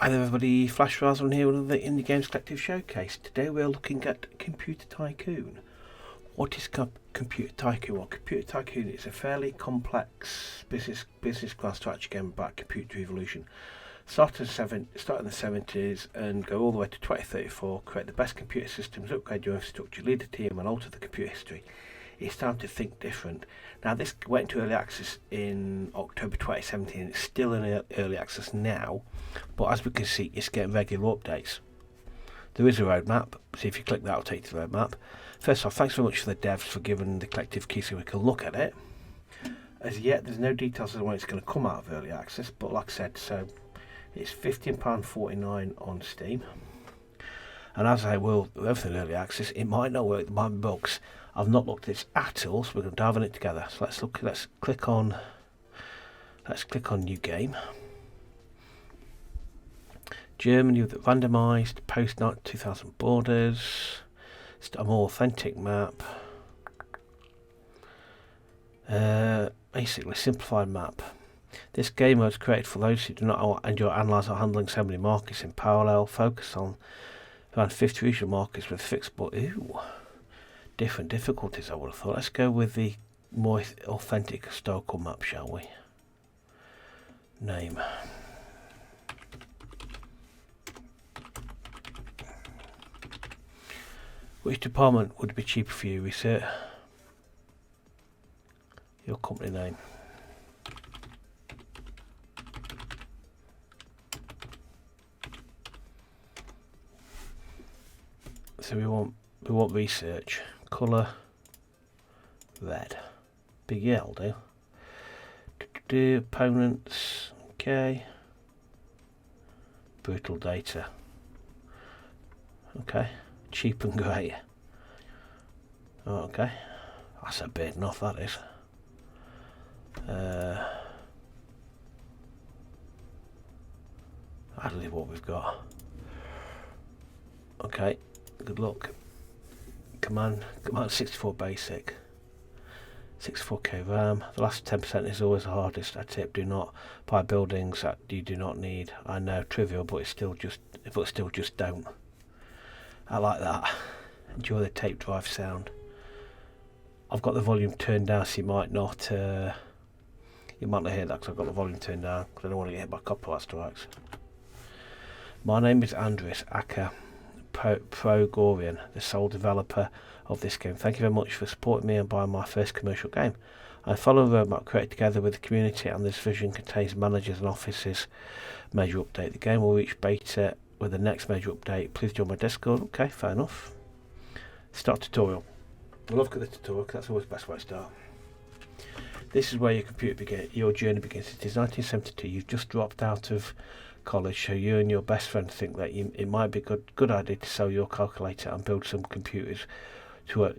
Hi there everybody, Flash Razzle here with the Indie Games Collective Showcase. Today we're looking at Computer Tycoon. What is Computer Tycoon? Well, Computer Tycoon is a fairly complex business class strategy game about computer evolution. Start in the 70s and go all the way to 2034, create the best computer systems, upgrade your infrastructure, lead a team and alter the computer history. It's time to think different. Now this went into early access in October 2017. It's still in early access now, but as we can see, it's getting regular updates. There is a roadmap, so if you click that, it'll take you to the roadmap. First off, thanks very much for the devs for giving the collective key so we can look at it. As yet, there's no details of when it's going to come out of early access, but like I said, so it's £15.49 on Steam. And as I will with everything early access, it might not work, there might be bugs. I've not looked at this at all, so we're going to dive in it together. So let's click on new game. Germany with the randomised, post 2000 borders. It's a more authentic map. Basically simplified map. This game was created for those who do not enjoy analysing or handling so many markets in parallel. Focus on around 50 regional markets with fixable different difficulties, I would have thought. Let's go with the more authentic historical map, shall we? Name. Which department would be cheaper for you? Research. Your company name. So we want research. Colour red. Big L do. Opponents. Okay. Brutal data. Okay. Cheap and grey. Oh, okay. That's a bit enough, that is. I'll leave what we've got. Okay. Good luck. Command 64 basic. 64k RAM. The last 10% is always the hardest. I tip, do not buy buildings that you do not need. I know, trivial, but it's still just don't. I like that. Enjoy the tape drive sound. I've got the volume turned down, so you might not hear that because I've got the volume turned down because I don't want to get hit by copyright strikes. My name is Andres Acker Progorian, the sole developer of this game. Thank you very much for supporting me and buying my first commercial game. I follow the roadmap created together with the community, and this vision contains managers and offices major update. The game will reach beta with the next major update. Please join my Discord. Okay, fair enough. Start tutorial. I love the tutorial because that's always the best way to start. This is where your journey begins. It is 1972. You've just dropped out of college, so you and your best friend think that it might be a good idea to sell your calculator and build some computers to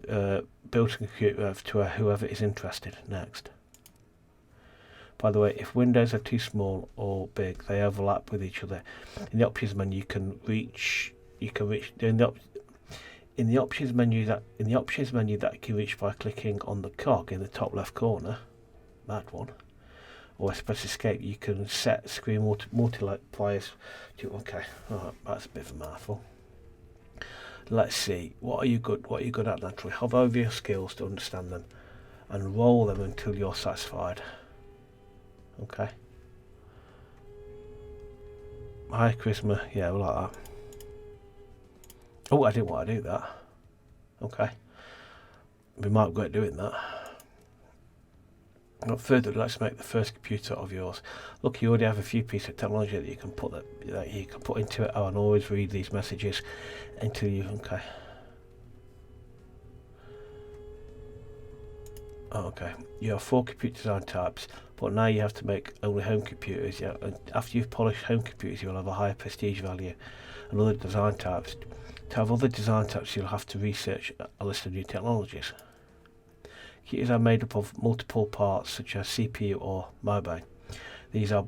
whoever is interested. Next. By the way, if windows are too small or big, they overlap with each other. In the options menu, in the options menu that you can reach by clicking on the cog in the top left corner, that one, or press escape. You can set screen multipliers to. Okay, alright, that's a bit of a mouthful. Let's see. What are you good at naturally? Hover over your skills to understand them, and roll them until you're satisfied. Okay. High charisma. Yeah, we like that. Oh, I didn't want to do that. Okay. We might go at doing that. Not further, let's make the first computer of yours. Look, you already have a few pieces of technology that you can put into it. Oh, and always read these messages until you. Okay. Oh, okay. You have 4 computer design types, but now you have to make only home computers. Yeah, and after you've polished home computers, you'll have a higher prestige value and other design types. To have other design types, you'll have to research a list of new technologies. Computers are made up of multiple parts, such as CPU or mobile. These are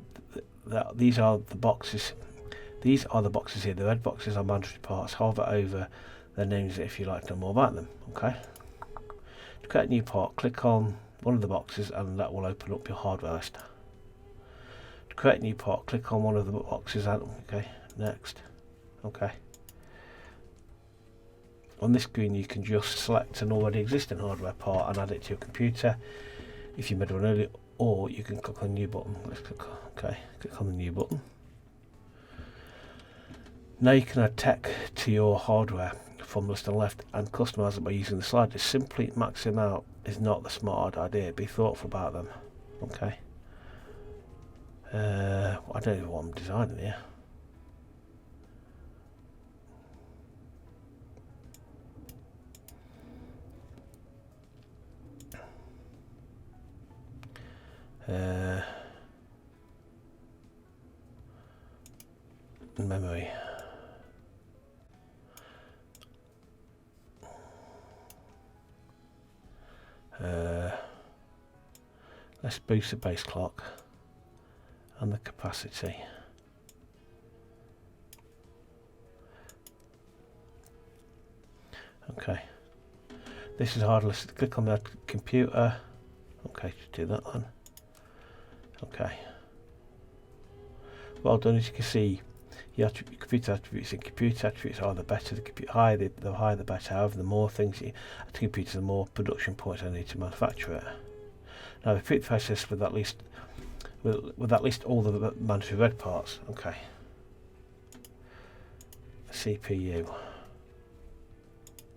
the boxes. These are the boxes here. The red boxes are mandatory parts. Hover over their names if you like to know more about them. Okay. To create a new part, click on one of the boxes, and that will open up your hardware list. To create a new part, click on one of the boxes and okay, next. Okay. On this screen you can just select an already existing hardware part and add it to your computer if you made one earlier, or you can click on the new button. Let's click on the new button. Now you can add tech to your hardware from the list on the left and customize it by using the sliders. Simply maxing them out is not the smart idea. Be thoughtful about them. Okay. I don't know what I'm designing here. Memory. Let's boost the base clock and the capacity. Okay. This is hard. Let's click on the computer. Okay, just do that then. Okay. Well done. As you can see, your computer attributes and computer attributes are the better. The higher the better. However, the more things you add to computers, the more production points I need to manufacture it. Now, the computer process with at least all the mandatory red parts. Okay. CPU.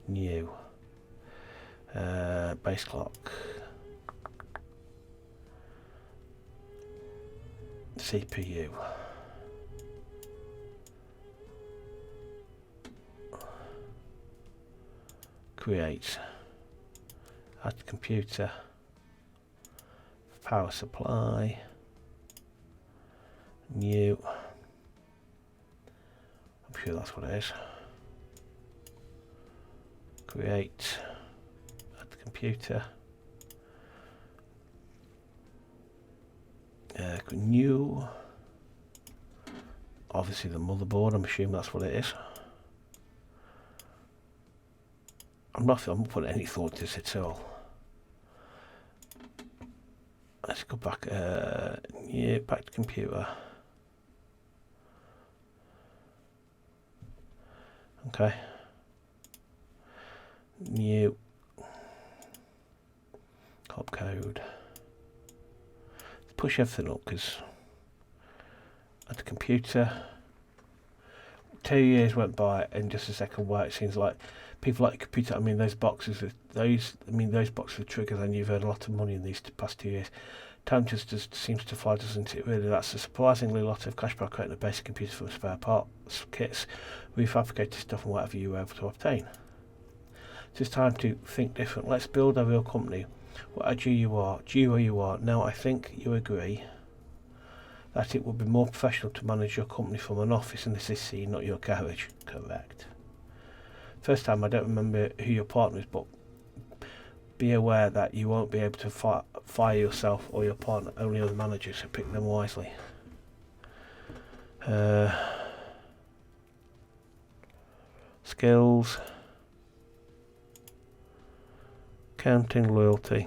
New. Base clock. CPU. Create. Add computer. Power supply. New. I'm sure that's what it is. Create. Add computer. New. Obviously the motherboard, I'm assuming that's what it is. I'm not putting any thought to this at all. Let's go back. Yeah, back to computer. Okay. New. Opcode. Push everything up because at the computer 2 years went by in just a second where it seems like people like the computer. I mean those boxes with those boxes with triggers, and you've earned a lot of money in these past 2 years. Time just seems to fly, doesn't it really? That's a surprisingly lot of cash by creating a basic computer from spare parts, kits, refabricated stuff and whatever you were able to obtain. So it's time to think different. Let's build a real company. What a G you are, G where you are. Now I think you agree that it would be more professional to manage your company from an office in the city, not your garage. Correct. First time, I don't remember who your partner is, but be aware that you won't be able to fire yourself or your partner, only other managers, so pick them wisely. Skills. Accounting, loyalty,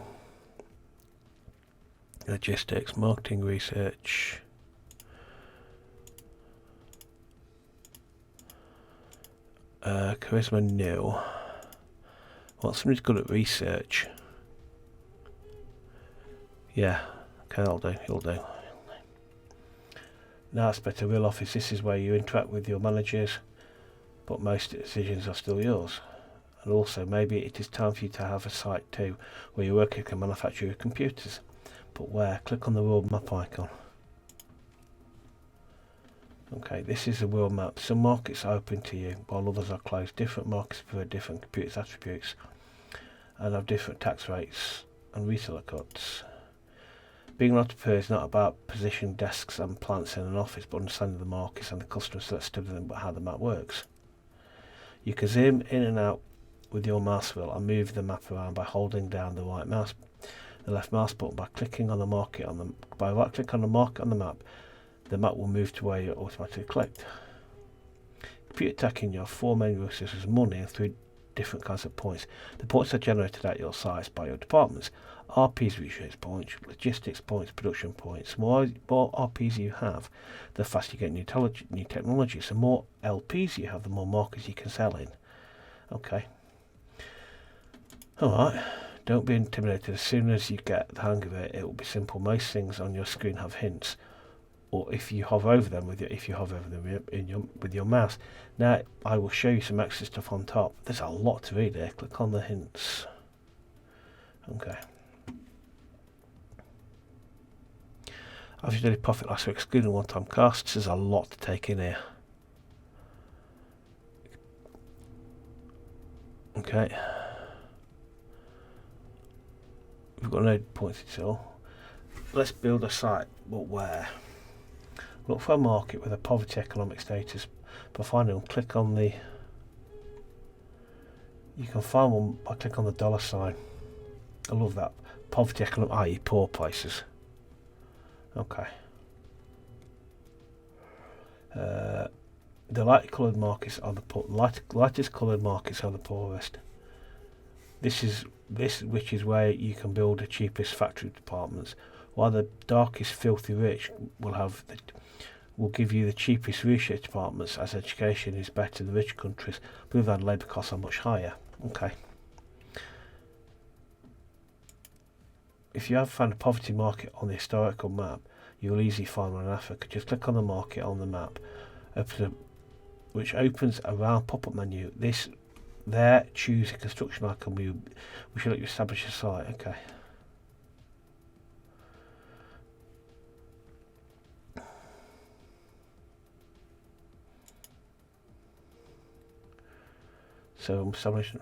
logistics, marketing, research, charisma, no. Well, somebody's good at research. Yeah, okay, that'll do, it'll do. Now it's better. Real office, this is where you interact with your managers, but most decisions are still yours. And also, maybe it is time for you to have a site too, where your worker can manufacture your computers. But where? Click on the world map icon. Okay, this is a world map. Some markets are open to you, while others are closed. Different markets prefer different computers attributes, and have different tax rates and reseller cuts. Being an entrepreneur is not about positioning desks and plants in an office, but understanding the markets and the customers, so let's study them, how the map works. You can zoom in and out with your mouse wheel and move the map around by holding down the left mouse button. By clicking on the market by right click on the market on the map will move to where you're automatically clicked. Computer tech, you have 4 main resources: money and 3 different kinds of points. The points are generated at your sites by your departments. RPs research points, logistics points, production points. The more RPs you have, the faster you get new technology. So the more LPs you have, the more markets you can sell in. Okay. Alright. Don't be intimidated. As soon as you get the hang of it, it will be simple. Most things on your screen have hints, or if you hover over them with your mouse. Now I will show you some extra stuff on top. There's a lot to read here. Click on the hints. Okay. Average daily profit last week, excluding one-time costs. There's a lot to take in here. Okay. We've got no points at all. Let's build a site, but where? Look for a market with a poverty economic status. By finding one, click on the... You can find one by clicking on the dollar sign. I love that. Poverty economic, i.e. poor places. Okay. The light coloured markets are the lightest coloured markets are the poorest. This which is where you can build the cheapest factory departments, while the darkest filthy rich will give you the cheapest research departments, as education is better in the rich countries, but with that labour costs are much higher. Okay. If you have found a poverty market on the historical map, you will easily find one in Africa. Just click on the market on the map, which opens a round pop-up menu. There, choose a construction icon. We should let you establish a site. Okay. So I'm establishing.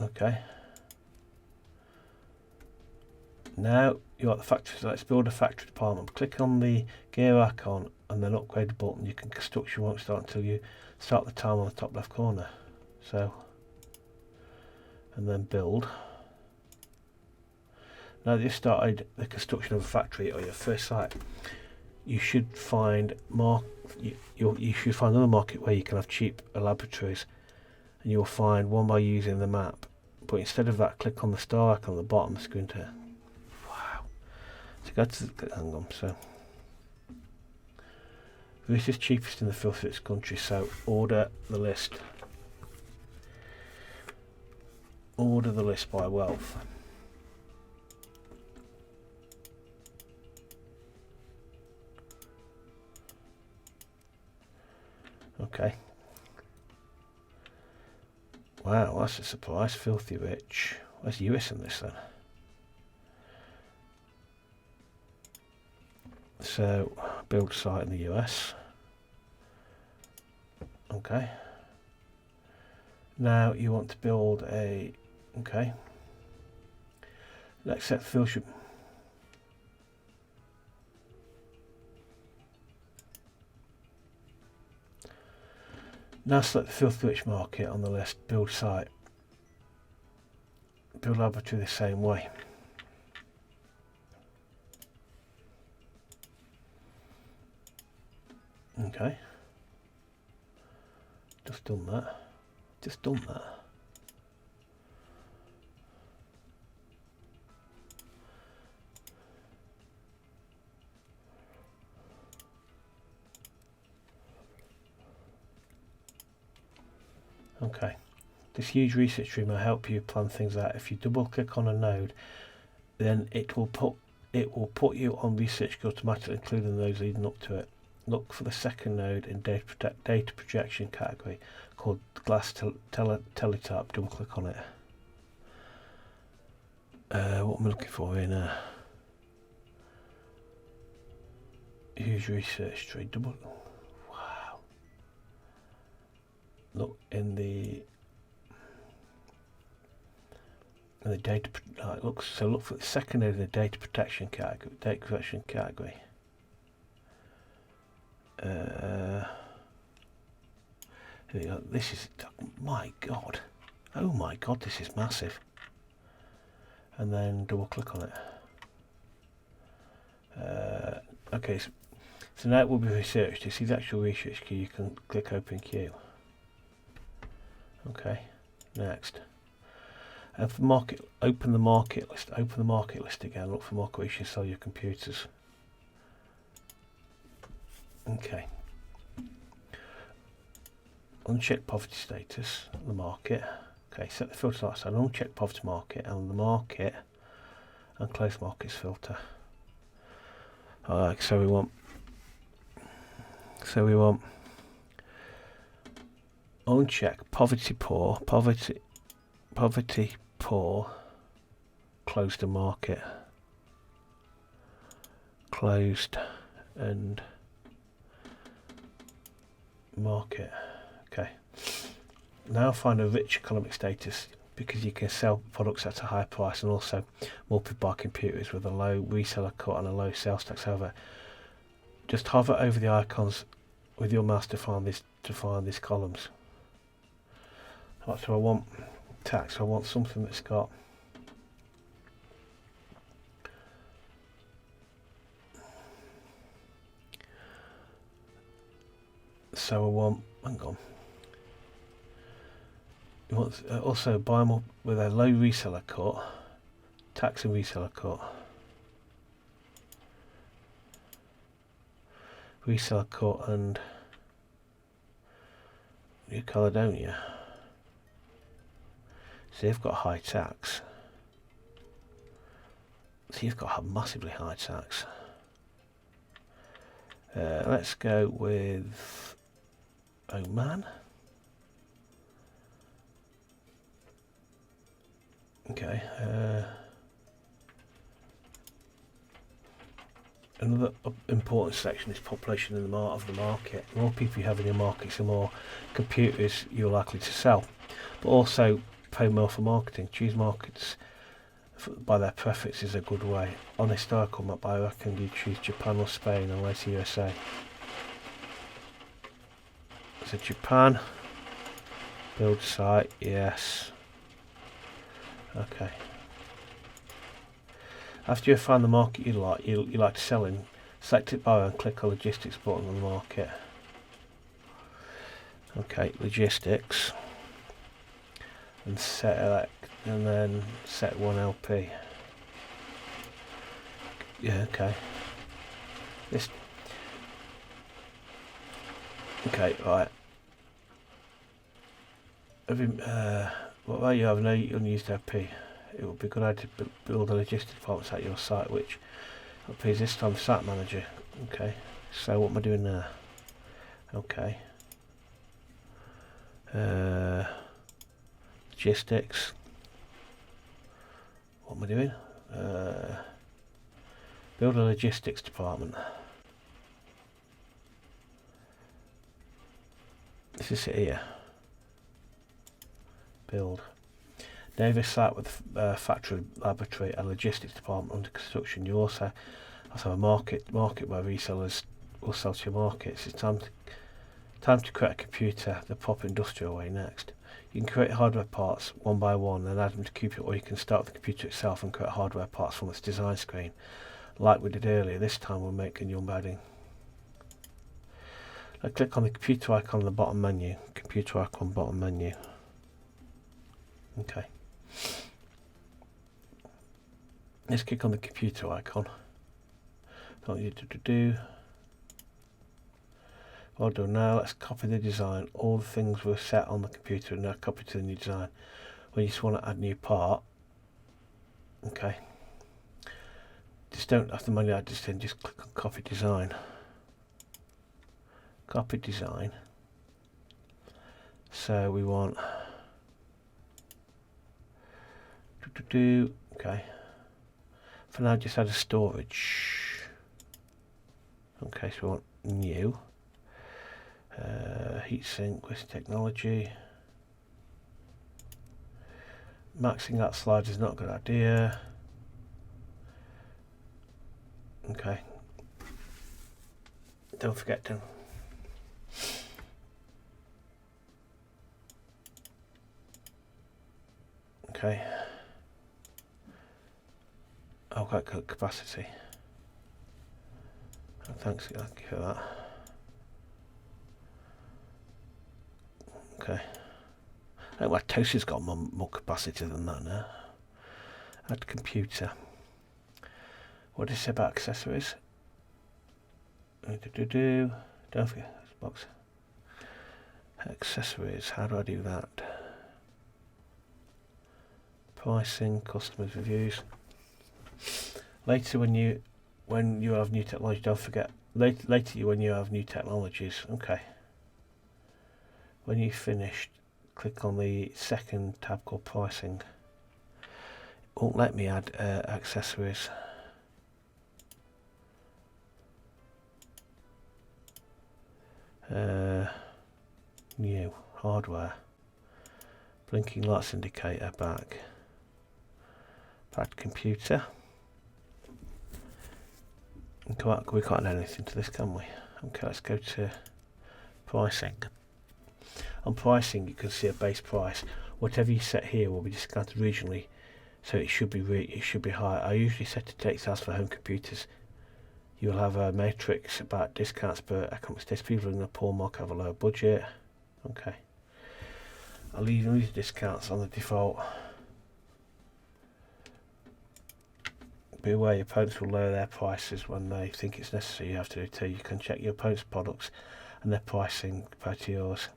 Okay. Now you're at the factory, so let's build a factory department. Click on the gear icon and then upgrade the button. You can construction won't start until you start the time on the top left corner. So, and then build. Now that you've started the construction of a factory or your first site, you should find you should find another market where you can have cheap laboratories, and you'll find one by using the map. But instead of that, click on the star icon on the bottom of the screen to go to the, hang on, so this is cheapest in the filthiest country, so order the list. Order the list by wealth. Okay. Wow, that's a surprise. Filthy rich. Where's US in this then? So, build site in the US. Okay. Now you want to build a... Okay. Let's set the filter. Now select the filthy rich market on the list. Build site. Build laboratory the same way. Okay. Just done that. Just done that. Okay. This huge research room will help you plan things out. If you double click on a node, then it will put you on research automatically, including those leading up to it. Look for the second node in data projection category called glass teletype. Double click on it. What am I looking for in huge research tree? Double. Wow. Look in the data. Look for the second node in the data protection category. Data protection category. Here we go. This is, my god, oh my god, this is massive. And then double click on it. Okay, so now it will be researched. To see the actual research queue, you can click open queue. Okay, next. For market, open the market list. Open the market list again. Look for market where you should sell your computers. Okay. Uncheck poverty status on the market. Okay, set the filter like so. Uncheck poverty market and the market and close markets filter. Alright, so we want uncheck poverty poor, poverty poor, closed the market, closed and market. Okay, now find a rich economic status, because you can sell products at a high price and also multi-buy computers with a low reseller cut and a low sales tax. However, just hover over the icons with your mouse to find these columns. Right, so I want tax. I want something that's got so I want. Hang on. You want also buy them up with a low reseller cut, tax and reseller cut. Reseller cut and New Caledonia. So they've got high tax. So you've got a massively high tax. Let's go with Oman. Okay. Another important section is population in of the market. The more people you have in your markets, the more computers you're likely to sell. But also pay more for marketing. Choose markets by their preference is a good way. On a historical map, I reckon you choose Japan or Spain and later USA. So Japan, build site, yes. Okay. After you find the market you like to sell in, select it by and click on logistics button on the market. Okay, logistics, and select, and then set 1 LP. Yeah, okay. This. Okay, right. What about you have no unused LP? It would be a good idea to build a logistics department at your site, which LP is this time site manager. Okay, so what am I doing there? Okay. Logistics. What am I doing? Build a logistics department. This is it here. Build. Navy site with factory, laboratory and logistics department under construction. You also have a market where resellers will sell to your markets. It's time to create a computer the proper industrial way next. You can create hardware parts one by one and add them to computer, or you can start with the computer itself and create hardware parts from its design screen, like we did earlier. This time we'll make a new embedding. Now click on the computer icon on the bottom menu. Computer icon bottom menu. Okay. Let's click on the computer icon. What you do. Well done. Now let's copy the design. All the things were set on the computer and now copy to the new design. When you just want to add a new part, okay. Just don't have to manually add this in. Just click on copy design. Copy design. So we want. Okay. For now, just add a storage. Okay, so we want new. Heatsink with technology. Maxing out slides is not a good idea. Okay. Don't forget to. Okay. Okay, capacity. Thank you for that. Okay. I think my toaster's got more capacity than that now. Add computer. What did it say about accessories? Don't forget this box. Accessories. How do I do that? Pricing, customers, reviews. Later, when you have new technology, don't forget. Later, when you have new technologies. Okay. When you've finished, click on the second tab called pricing. It won't let me add accessories. New hardware. Blinking lights indicator back. Add computer. We can't add anything to this, can we? Okay, let's go to pricing. On pricing, you can see a base price. Whatever you set here will be discounted regionally, so it should be high. I usually set it to 8,000 for home computers. You'll have a matrix about discounts per economic status. People in the poor market have a lower budget. Okay. I'll leave these discounts on the default. Be aware your opponents will lower their prices when they think it's necessary. You have to do too. You can check your opponent's products and their pricing compared to yours.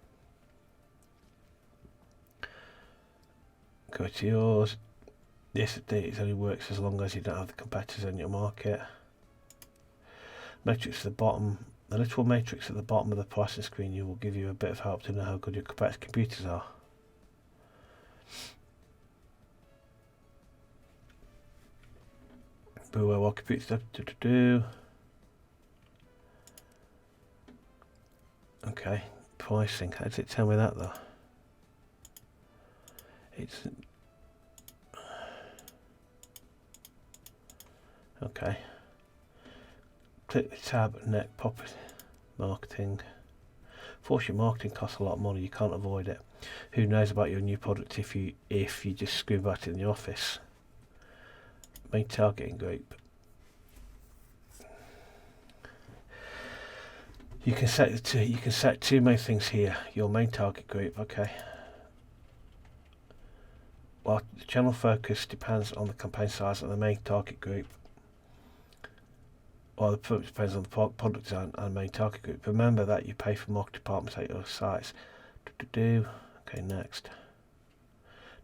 Go to yours. This it only works as long as you don't have the competitors in your market. Matrix at the bottom. The little matrix at the bottom of the pricing screen will give you a bit of help to know how good your computers are. Be aware what computers have to do. Okay, pricing. How does it tell me that though? It's okay. Click the tab net property marketing. Fortunately, marketing costs a lot of money. You can't avoid it. Who knows about your new product if you just scream about it in the office? Main targeting group. You can set two main things here. Your main target group. Okay. Well, the channel focus depends on the campaign size and the main target group. Well, the depends on the product design and main target group. Remember that you pay for market departments at your sites. Okay, next.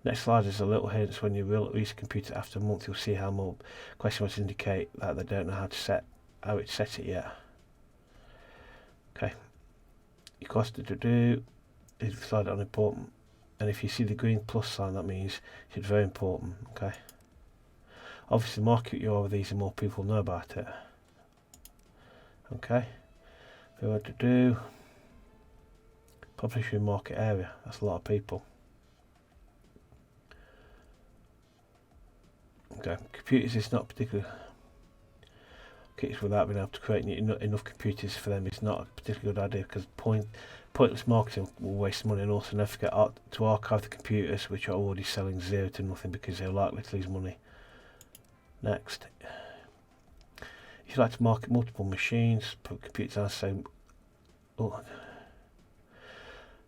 Next slide is a little hint. When you release a computer after a month, you'll see how more question marks indicate that they don't know how to set it yet. Okay. Your cost is decided on important. And if you see the green plus sign, that means it's very important. Okay. Obviously, the market you are with these, the more people know about it. Okay. What to do? Population market area. That's a lot of people. Okay. Computers is not particularly. Kits without being able to create enough computers for them is not a particularly good idea because pointless marketing will waste money, and also never forget to archive the computers which are already selling zero to nothing because they're likely to lose money. Next. If you like to market multiple machines, put computers on the same. Oh,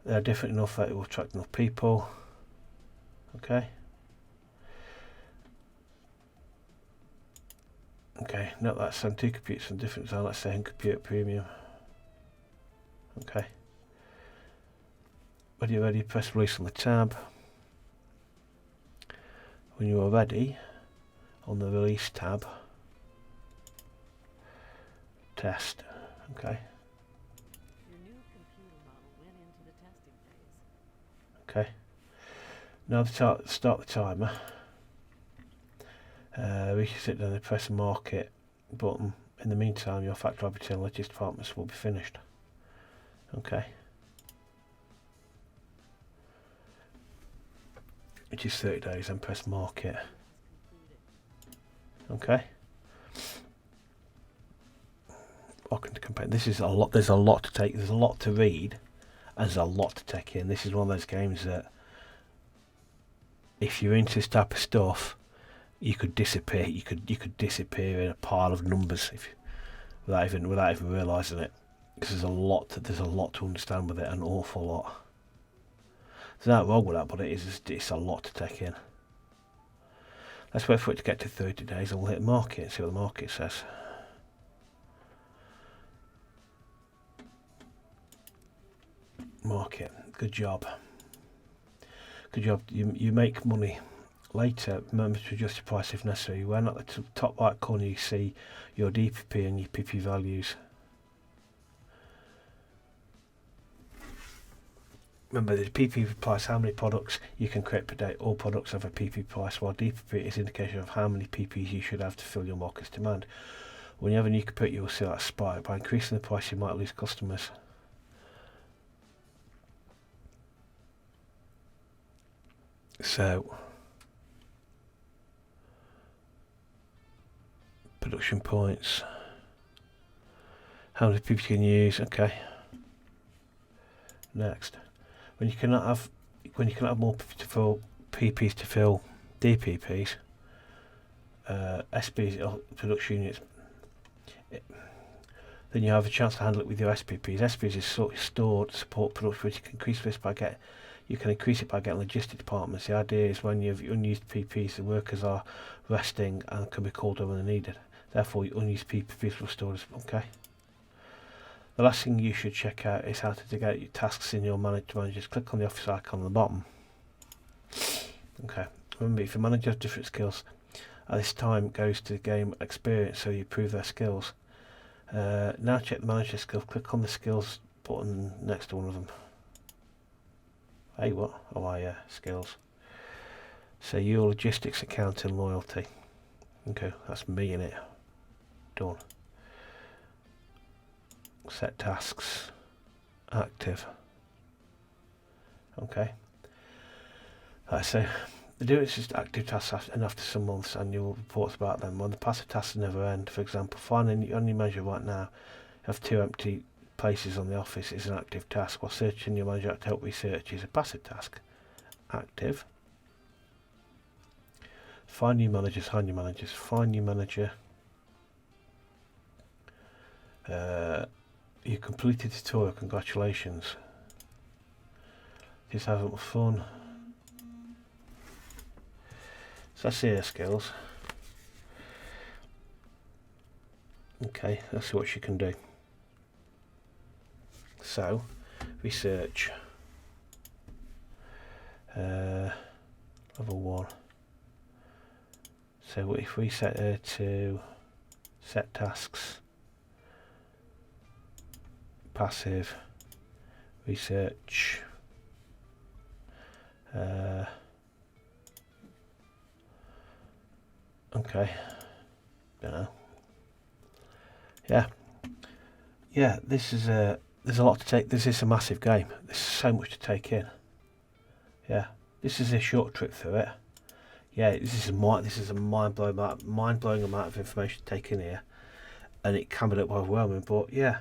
they're different enough that it will attract enough people. Okay. Okay, note that some two computers from different design, let's say computer premium. Okay. When you're ready, press release on the tab. When you are ready, on the release tab, test. Okay. Your new computer model went into the testing phase. Okay. Now start the timer. We can sit down and press the market button. In the meantime, your factory operating and logistics departments will be finished. Okay. Which is 30 days, and press market. Okay. Welcome to campaign. This is a lot. There's a lot to take. There's a lot to read. And there's a lot to take in. This is one of those games that, if you're into this type of stuff, you could disappear. You could disappear in a pile of numbers without even realising it. Because there's a lot to understand with it, an awful lot. There's nothing wrong with that, but it's a lot to take in. Let's wait for it to get to 30 days and we'll hit market and see what the market says. Market, good job. Good job. You make money later. Remember to adjust your price if necessary. When at the top right corner you see your DPP and your PP values. Remember the PP price, how many products you can create per day. All products have a PP price, while DPP is an indication of how many PPs you should have to fill your market's demand. When you have a new computer, you will see that spike. By increasing the price, you might lose customers. So, production points. How many PPs you can use? Okay. Next. When you cannot have more PPs to fill DPPs, SPs or production units, then you have a chance to handle it with your SPPs. SPs is stored support production, which you can increase this by increase it by getting logistic departments. The idea is when you have unused PPs, the workers are resting and can be called on when they're needed. Therefore, your unused PPs will store as okay. The last thing you should check out is how to dig out your tasks in your managers. Click on the office icon on the bottom. Okay. Remember, if your manager has different skills, at this time goes to game experience, so you improve their skills. Now check the manager skills. Click on the skills button next to one of them. Hey, what? Oh, yeah, skills. So your logistics, accounting, loyalty. Okay, that's me in it. Done. Set tasks. Active. Okay. Right, so the difference is active tasks and after some months annual reports about them. When the passive tasks never end, for example, finding on your manager right now, you have 2 empty places on the office is an active task, while searching your manager to help research is a passive task. Active. Find new managers, find new managers, find new manager. You completed the tutorial, congratulations. Just having fun. So that's her skills. Okay, let's see what she can do. So, research. Level 1. So if we set her to set tasks, passive, research, okay, don't know. Yeah, this is there's a lot to take. This is a massive game. There's so much to take in. Yeah, this is a short trip through it. Yeah, this is a mind-blowing amount of information to take in here, and it can be a bit overwhelming. But yeah,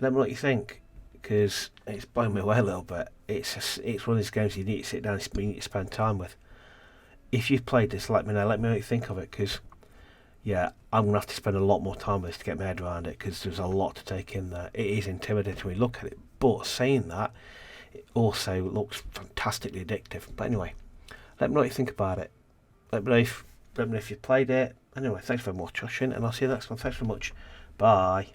let me know what you think, because it's blowing me away a little bit. It's one of these games you need to sit down and you need to spend time with. If you've played this, let me know. Let me know what you think of it, because yeah, I'm gonna have to spend a lot more time with this to get my head around it, because there's a lot to take in there. It is intimidating when you look at it, but saying that, it also looks fantastically addictive. But anyway, let me know what you think about it. Let me know if you've played it. Anyway, thanks very much, Josh, and I'll see you next one. Thanks very much. Bye.